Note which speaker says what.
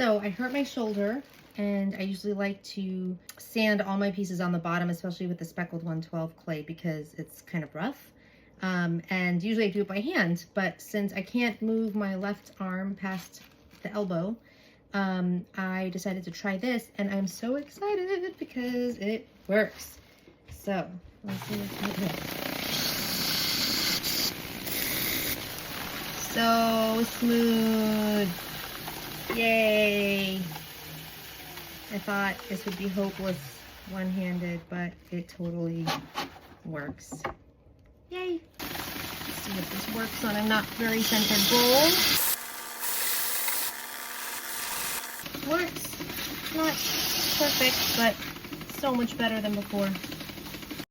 Speaker 1: So I hurt my shoulder, and I usually like to sand all my pieces on the bottom, especially with the speckled 112 clay, because it's kind of rough. And usually I do it by hand, but since I can't move my left arm past the elbow, I decided to try this, and I'm so excited because it works. So let's see what's in here. So smooth. Yay. I thought this would be hopeless one-handed, but it totally works. Yay. Let's see if this works on a not very centered bowl. Works. Not perfect, but so much better than before.